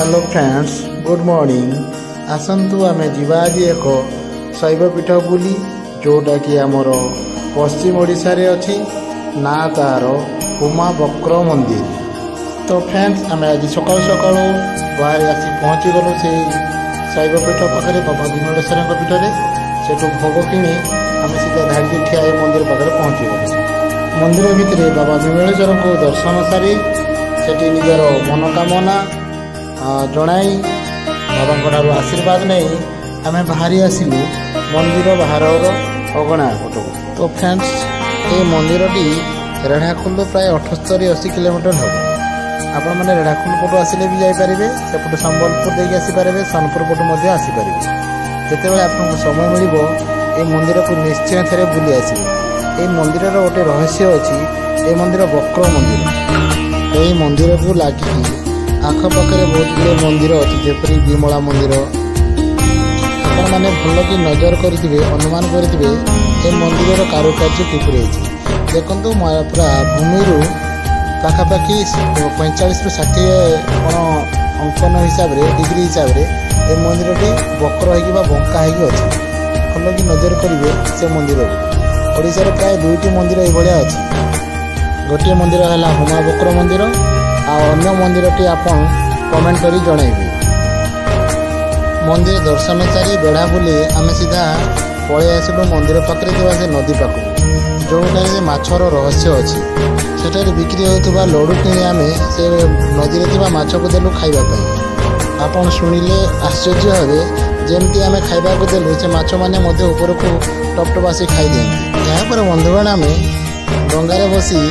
Hello friends, good morning. आसतु आमे जीवा आज एक शैवपीठ बुली जोटा कि आमर पश्चिम ओडिशा रे अछि ना तार उमा बक्र मंदिर। तो फ्रेंड्स आमे आज सकाल सकाल बाहर आसी पहुँची गलु से शैवपीठ पाखे बाबा विमलेश्वर पीठ में सेठू भोग किणी आम सीधा धाड़ी ठिया मंदिर पाखे पहुँची गलु। मंदिर भितर बाबा विमलेश्वर को दर्शन सारी सेठी निजर मनोकामना जनाई बाबा आशीर्वाद नहीं आम बाहरी आसिलु मंदिर बाहर अगणा पटक। तो फ्रेंड्स ये मंदिर टी रेढ़ाखुल प्राय 78-80 किलोमीटर हम। आपण मैंने रेढ़ाखुल पटू आसिले भी जापर सेपट संबलपुर देके आसीपारे सोनपुर पटू आसीपारे। जिते आपको समय मिल ये मंदिर को निश्चय थे बुली आसवे। ये मंदिर गोटे रहस्य अच्छी। ये मंदिर बक्र मंदिर। ये मंदिर को लगी आखपाखे बहुत गुड़े मंदिर अच्छी जपरी विमला मंदिर। आपने भल कि नजर करेंगे अनुमान करेंगे ये मंदिर कारुकार्य किपर देखु पूरा भूमि पाखापाखि 45-60 अंकन हिसाब से डिग्री हिसाब से ये मंदिर टी बक्र हो बंका हो अच्छी। भल कि नजर करेंगे से मंदिर को ओडिशा रे प्राय 2टी मंदिर ये अच्छी। गोटे मंदिर है उमा बक्र मंदिर अन्य मंदिर टी आपन कमेंट करी जणेबे। मंदिर दर्शन सारी बेढ़ा बुली आम सीधा पलि आसलु मंदिर पाखे से नदी पाख जोटार माछर रहस्य अच्छी। सेठार बिक्री होता लडू किणी आम से नदी में माछ को देलु खाइबापी। आपन शुणिले आश्चर्य हे जमती आम खाइबा को देलु से माछ मैंने ऊपर को टपटप आसी खाई दिखती। यापर बंधुगण आम डंगार बसी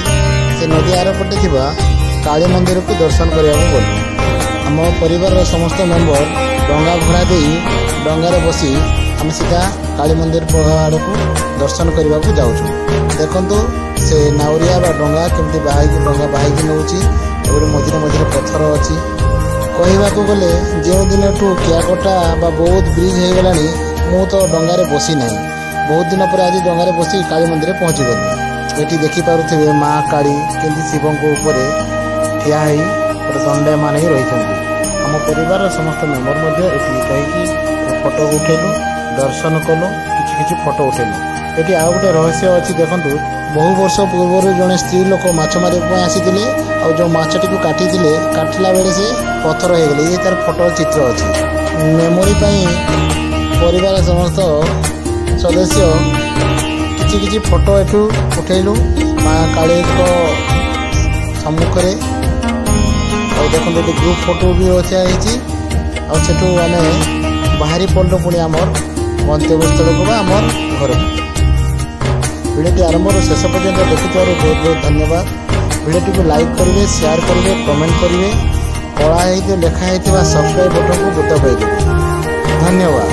से नदी आर पटे काली मंदिर को दर्शन करने गलु। आम परिवार समस्त मेंबर डंगा भड़ा दे डंगार बसी आम सीधा काली मंदिर आड़ को दर्शन करने को जाऊँ। देखु से नाउरिया डंगा केमती डंगा बाहक नौ मझे मझे पत्थर अच्छी। कहवाक गले जो दिन ठू कियाकटा बहुत ब्रिज हो गला मु तो डंगार बसी ना। बहुत दिन पर आज डंगार बसी काली मंदिर पहुँची गलु। ये देखिपे माँ काली केमती शिव को ठिया दंडे मान ही रही। आम परिवार समस्त मेम्बर कहीं फोटो उठेलु दर्शन कलु कि फोटो उठेलु। ये आउ गोटे रहस्य अच्छी। देखु बहु वर्ष पूर्व जड़े स्त्री लोक माछ मारे आसी और जो माछटी को काटला बेले से पत्थर हो गले। ये तार फोटो चित्र अच्छी मेमोरी परिवार समस्त सदस्य किसी फोटो एठू उठेलु माँ काली सम्मुखें। देखो ग्रुप फोटो भी अच्छा होठू आम बाहरी पड़लु पुणी आमर गंतव्यस्थल को आमर घर को। भिडियो आरंभ शेष पर्यंत देखुवर बहुत बहुत धन्यवाद। भिडियो को लाइक करेंगे, शेयर करेंगे, कमेंट करेंगे। कला लेखाई सब्सक्राइब बटन को दबाई देवे। धन्यवाद।